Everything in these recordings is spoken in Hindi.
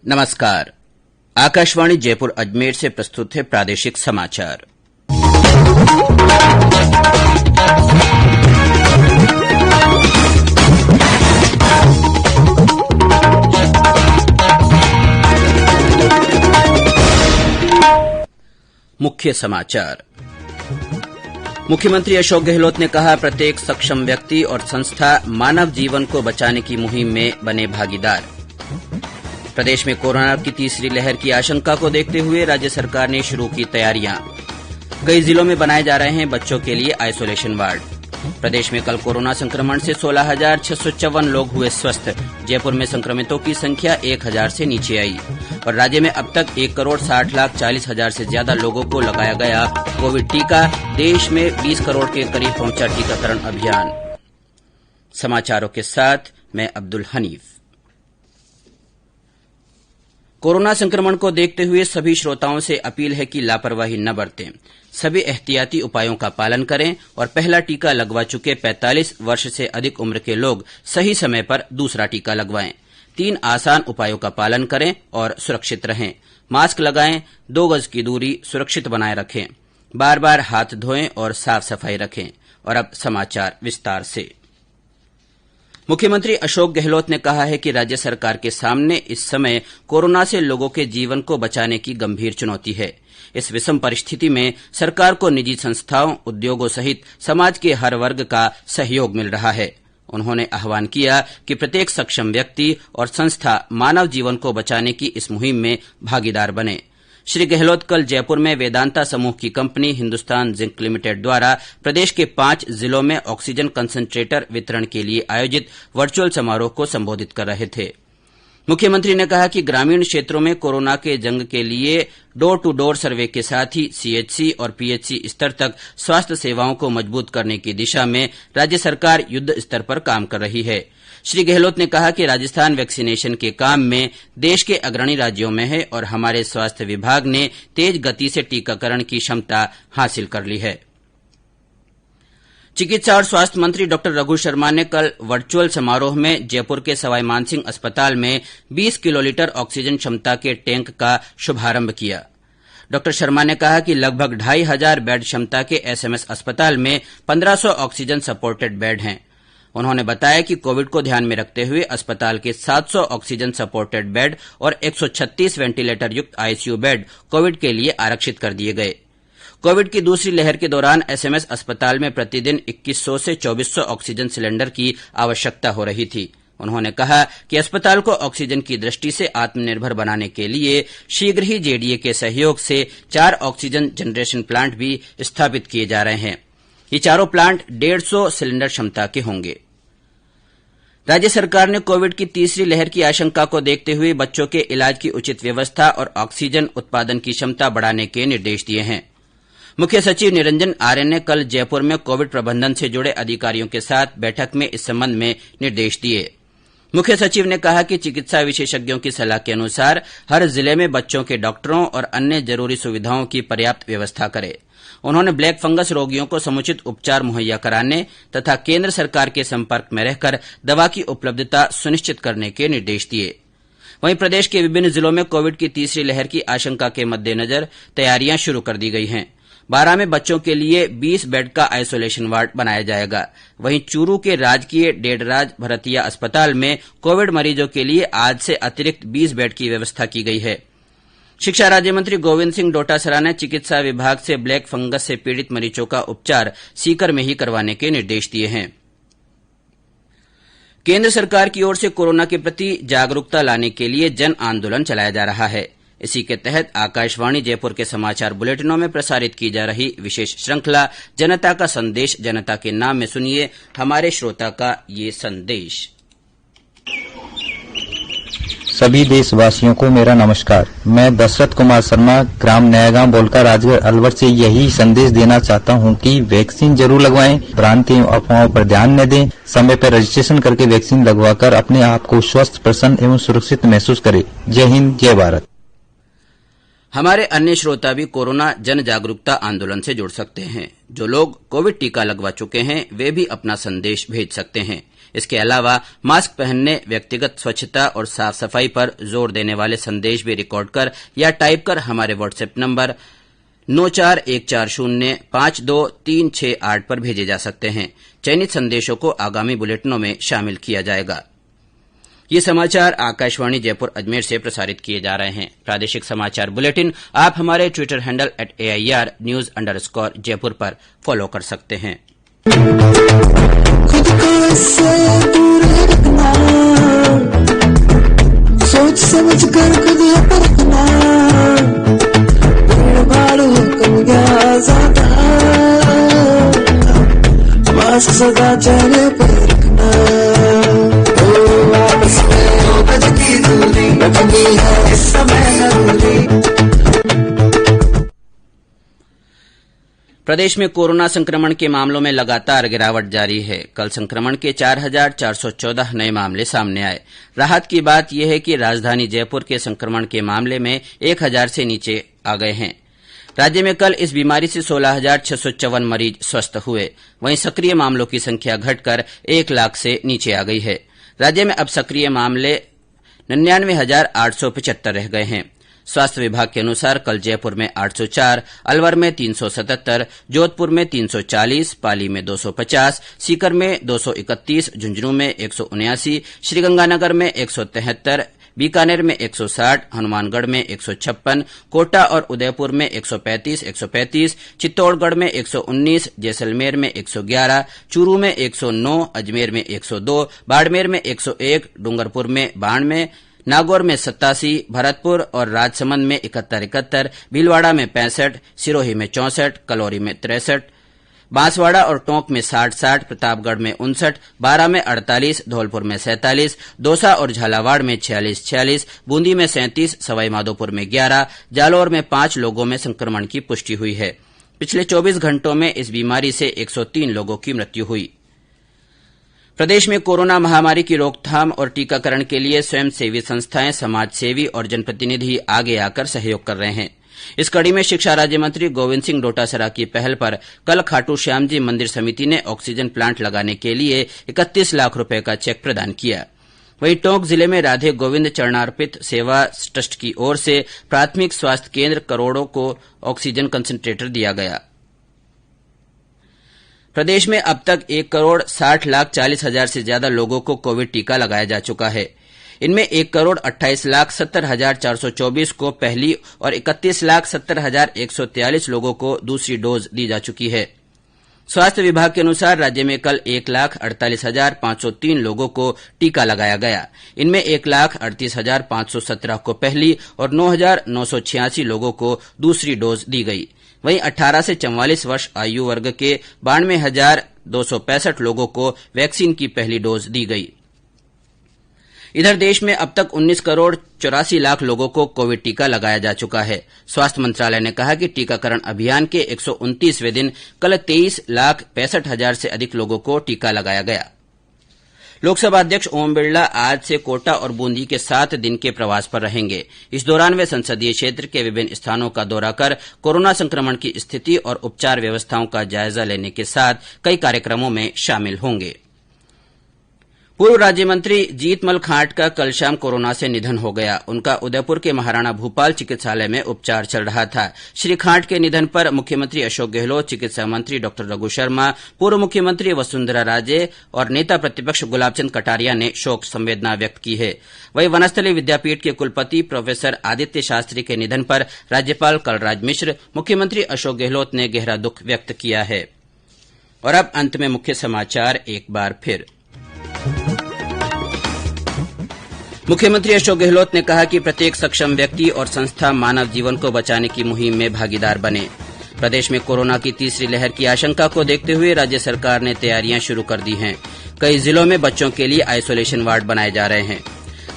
नमस्कार। आकाशवाणी जयपुर अजमेर से प्रस्तुत है प्रादेशिक समाचार। मुख्य समाचार। मुख्यमंत्री अशोक गहलोत ने कहा, प्रत्येक सक्षम व्यक्ति और संस्था मानव जीवन को बचाने की मुहिम में बने भागीदार। प्रदेश में कोरोना की तीसरी लहर की आशंका को देखते हुए राज्य सरकार ने शुरू की तैयारियां। कई जिलों में बनाए जा रहे हैं बच्चों के लिए आइसोलेशन वार्ड। प्रदेश में कल कोरोना संक्रमण से 16,654 लोग हुए स्वस्थ। जयपुर में संक्रमितों की संख्या 1,000 से नीचे आई और राज्य में अब तक 1,60,40,000 से ज्यादा लोगों को लगाया गया कोविड टीका। देश में 20 करोड़ के करीब पहुंचा टीकाकरण अभियान। समाचारों के साथ मैं अब्दुल हनीफ। कोरोना संक्रमण को देखते हुए सभी श्रोताओं से अपील है कि लापरवाही न बरतें, सभी एहतियाती उपायों का पालन करें और पहला टीका लगवा चुके 45 वर्ष से अधिक उम्र के लोग सही समय पर दूसरा टीका लगवाएं। 3 आसान उपायों का पालन करें और सुरक्षित रहें। मास्क लगाएं, 2 गज की दूरी सुरक्षित बनाए रखें, बार बार हाथ धोएं और साफ सफाई रखें। और अब समाचार विस्तार से। मुख्यमंत्री अशोक गहलोत ने कहा है कि राज्य सरकार के सामने इस समय कोरोना से लोगों के जीवन को बचाने की गंभीर चुनौती है। इस विषम परिस्थिति में सरकार को निजी संस्थाओं, उद्योगों सहित समाज के हर वर्ग का सहयोग मिल रहा है। उन्होंने आह्वान किया कि प्रत्येक सक्षम व्यक्ति और संस्था मानव जीवन को बचाने की इस मुहिम में भागीदार बने। श्री गहलोत कल जयपुर में वेदांता समूह की कंपनी हिंदुस्तान जिंक लिमिटेड द्वारा प्रदेश के 5 जिलों में ऑक्सीजन कंसंट्रेटर वितरण के लिए आयोजित वर्चुअल समारोह को संबोधित कर रहे थे। मुख्यमंत्री ने कहा कि ग्रामीण क्षेत्रों में कोरोना के जंग के लिए डोर टू डोर सर्वे के साथ ही सीएचसी और पीएचसी स्तर तक स्वास्थ्य सेवाओं को मजबूत करने की दिशा में राज्य सरकार युद्ध स्तर पर काम कर रही है। श्री गहलोत ने कहा कि राजस्थान वैक्सीनेशन के काम में देश के अग्रणी राज्यों में है और हमारे स्वास्थ्य विभाग ने तेज गति से टीकाकरण की क्षमता हासिल कर ली है। चिकित्सा और स्वास्थ्य मंत्री डॉ रघु शर्मा ने कल वर्चुअल समारोह में जयपुर के सवाई मानसिंह अस्पताल में 20 किलोलीटर ऑक्सीजन क्षमता के टैंक का शुभारंभ किया। डॉ शर्मा ने कहा कि लगभग 2,500 बेड क्षमता के एसएमएस अस्पताल में 1,500 ऑक्सीजन सपोर्टेड बेड हैं। उन्होंने बताया कि कोविड को ध्यान में रखते हुए अस्पताल के 700 ऑक्सीजन सपोर्टेड बेड और 136 वेंटिलेटर युक्त आईसीयू बेड कोविड के लिए आरक्षित कर दिए गए। कोविड की दूसरी लहर के दौरान एसएमएस अस्पताल में प्रतिदिन 2100 से 2400 ऑक्सीजन सिलेंडर की आवश्यकता हो रही थी। उन्होंने कहा कि अस्पताल को ऑक्सीजन की दृष्टि से आत्मनिर्भर बनाने के लिए शीघ्र ही जेडीए के सहयोग से 4 ऑक्सीजन जनरेशन प्लांट भी स्थापित किए जा रहे हैं। ये चारों प्लांट 150 सिलेंडर क्षमता के होंगे। राज्य सरकार ने कोविड की तीसरी लहर की आशंका को देखते हुए बच्चों के इलाज की उचित व्यवस्था और ऑक्सीजन उत्पादन की क्षमता बढ़ाने के निर्देश दिए हैं। मुख्य सचिव निरंजन आर्य ने कल जयपुर में कोविड प्रबंधन से जुड़े अधिकारियों के साथ बैठक में इस संबंध में निर्देश दिए। मुख्य सचिव ने कहा कि चिकित्सा विशेषज्ञों की सलाह के अनुसार हर जिले में बच्चों के डॉक्टरों और अन्य जरूरी सुविधाओं की पर्याप्त व्यवस्था करे। उन्होंने ब्लैक फंगस रोगियों को समुचित उपचार मुहैया कराने तथा केंद्र सरकार के संपर्क में रहकर दवा की उपलब्धता सुनिश्चित करने के निर्देश दिए। वहीं प्रदेश के विभिन्न जिलों में कोविड की तीसरी लहर की आशंका के मद्देनजर तैयारियां शुरू कर दी गई हैं। 12 में बच्चों के लिए 20 बेड का आइसोलेशन वार्ड बनाया जाएगा। वहीं चूरू के राजकीय डेढ़राज भरतिया अस्पताल में कोविड मरीजों के लिए आज से अतिरिक्त 20 बेड की व्यवस्था की गई है। शिक्षा राज्य मंत्री गोविंद सिंह डोटासरा ने चिकित्सा विभाग से ब्लैक फंगस से पीड़ित मरीजों का उपचार सीकर में ही करवाने के निर्देश दिए हैं। केंद्र सरकार की ओर से कोरोना के प्रति जागरूकता लाने के लिए जन आंदोलन चलाया जा रहा है। इसी के तहत आकाशवाणी जयपुर के समाचार बुलेटिनों में प्रसारित की जा रही विशेष श्रृंखला जनता का संदेश जनता के नाम में सुनिए हमारे श्रोता का ये संदेश। सभी देशवासियों को मेरा नमस्कार। मैं दशरथ कुमार शर्मा ग्राम नयागांव बोलकर राजगढ़ अलवर से यही संदेश देना चाहता हूं कि वैक्सीन जरूर लगवाएं, भ्रांति एवं अफवाहों पर ध्यान न दें, समय पर रजिस्ट्रेशन करके वैक्सीन लगवाकर अपने आप को स्वस्थ, प्रसन्न एवं सुरक्षित महसूस करें। जय हिंद, जय भारत। हमारे अन्य श्रोता भी कोरोना जन जागरूकता आंदोलन से जुड़ सकते हैं। जो लोग कोविड टीका लगवा चुके हैं वे भी अपना संदेश भेज सकते हैं। इसके अलावा मास्क पहनने, व्यक्तिगत स्वच्छता और साफ सफाई पर जोर देने वाले संदेश भी रिकॉर्ड कर या टाइप कर हमारे व्हाट्सएप नंबर 9414052368 पर भेजे जा सकते हैं। चयनित संदेशों को आगामी बुलेटिनों में शामिल किया जाएगा। ये समाचार आकाशवाणी जयपुर अजमेर से प्रसारित किए जा रहे हैं। प्रादेशिक समाचार बुलेटिन आप हमारे ट्विटर हैंडल @AIR_News_Jaipur पर फॉलो कर सकते हैं। खुद को इससे दूर रखना, सोच समझ कर खुद परखना, भीड़ भाड़ हो कम गया ज्यादा, मास्क सदा चेहरे पर रखना, आपस में दो गज की दूरी रखनी है इस समय जरूरी। प्रदेश में कोरोना संक्रमण के मामलों में लगातार गिरावट जारी है। कल संक्रमण के 4,414 नए मामले सामने आए। राहत की बात यह है कि राजधानी जयपुर के संक्रमण के मामले में 1,000 से नीचे आ गए हैं। राज्य में कल इस बीमारी से 16,654 मरीज स्वस्थ हुए। वहीं सक्रिय मामलों की संख्या घटकर 1 लाख से नीचे आ गई है। राज्य में अब सक्रिय मामले 99,875 रह गए हैं। स्वास्थ्य विभाग के अनुसार कल जयपुर में 804, अलवर में 377, जोधपुर में 340, पाली में 250, सीकर में 231, झुंझुनू में 179, श्रीगंगानगर में 173, बीकानेर में 160, हनुमानगढ़ में 156, कोटा और उदयपुर में 135, चित्तौड़गढ़ में 119, जैसलमेर में 111, चूरू में 109, अजमेर में 102, बाड़मेर में 101, डूंगरपुर में 92, नागौर में 87, भरतपुर और राजसमंद में 71, भीलवाड़ा में 65, सिरोही में 64, कलौरी में 63, बांसवाड़ा और टोंक में 60, प्रतापगढ़ में 59, बारां में 48, धौलपुर में 47, दौसा और झालावाड़ में 46, बूंदी में 37, सवाईमाधोपुर में 11, जालौर में 5 लोगों में संक्रमण की पुष्टि हुई है। पिछले 24 घंटों में इस बीमारी से 103 लोगों की मृत्यु हुई। प्रदेश में कोरोना महामारी की रोकथाम और टीकाकरण के लिए स्वयंसेवी संस्थाएं, समाजसेवी और जनप्रतिनिधि आगे आकर सहयोग कर रहे हैं। इस कड़ी में शिक्षा राज्य मंत्री गोविंद सिंह डोटासरा की पहल पर कल खाटू श्याम जी मंदिर समिति ने ऑक्सीजन प्लांट लगाने के लिए 31 लाख रुपए का चेक प्रदान किया। वहीं टोंक जिले में राधे गोविंद चरणार्पित सेवा ट्रस्ट की ओर से प्राथमिक स्वास्थ्य केंद्र करोड़ों को ऑक्सीजन कंसंट्रेटर दिया गया। प्रदेश में अब तक 1,60,40,000 से ज्यादा लोगों को कोविड टीका लगाया जा चुका है। इनमें 1,28,70,424 को पहली और 31,70,143 लोगों को दूसरी डोज दी जा चुकी है। स्वास्थ्य विभाग के अनुसार राज्य में कल 1,48,503 लोगों को टीका लगाया गया। इनमें 1,38,517 को पहली और 9,986 लोगों को दूसरी डोज दी गई। वहीं 18 से 44 वर्ष आयु वर्ग के 92,265 लोगों को वैक्सीन की पहली डोज दी गई। इधर देश में अब तक 19,84,00,000 लोगों को कोविड टीका लगाया जा चुका है। स्वास्थ्य मंत्रालय ने कहा कि टीकाकरण अभियान के 129वें दिन कल 23,65,000 से अधिक लोगों को टीका लगाया गया। लोकसभा अध्यक्ष ओम बिरला आज से कोटा और बूंदी के 7 दिन के प्रवास पर रहेंगे। इस दौरान वे संसदीय क्षेत्र के विभिन्न स्थानों का दौरा कर कोरोना संक्रमण की स्थिति और उपचार व्यवस्थाओं का जायजा लेने के साथ कई कार्यक्रमों में शामिल होंगे। पूर्व राज्य मंत्री जीतमल खांट का कल शाम कोरोना से निधन हो गया। उनका उदयपुर के महाराणा भूपाल चिकित्सालय में उपचार चल रहा था। श्री खांट के निधन पर मुख्यमंत्री अशोक गहलोत, चिकित्सा मंत्री डॉ रघु शर्मा, पूर्व मुख्यमंत्री वसुंधरा राजे और नेता प्रतिपक्ष गुलाबचंद कटारिया ने शोक संवेदना व्यक्त की है। वहीं वनस्थली विद्यापीठ के कुलपति प्रोफेसर आदित्य शास्त्री के निधन पर राज्यपाल कलराज मिश्र, मुख्यमंत्री अशोक गहलोत ने गहरा दुख व्यक्त किया है। और अब अंत में मुख्य समाचार एक बार फिर। मुख्यमंत्री अशोक गहलोत ने कहा कि प्रत्येक सक्षम व्यक्ति और संस्था मानव जीवन को बचाने की मुहिम में भागीदार बने। प्रदेश में कोरोना की तीसरी लहर की आशंका को देखते हुए राज्य सरकार ने तैयारियां शुरू कर दी हैं। कई जिलों में बच्चों के लिए आइसोलेशन वार्ड बनाए जा रहे हैं।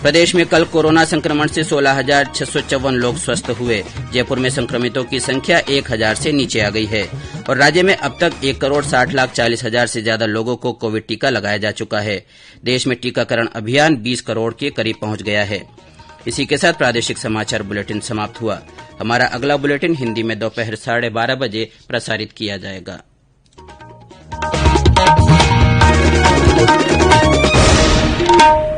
प्रदेश में कल कोरोना संक्रमण से 16,654 लोग स्वस्थ हुए। जयपुर में संक्रमितों की संख्या 1,000 से नीचे आ गई है और राज्य में अब तक 1,60,40,000 से ज्यादा लोगों को कोविड टीका लगाया जा चुका है। देश में टीकाकरण अभियान 20 करोड़ के करीब पहुंच गया है। इसी के साथ प्रादेशिक समाचार बुलेटिन समाप्त हुआ। हमारा अगला बुलेटिन हिंदी में दोपहर 12:30 बजे प्रसारित किया जाएगा। है।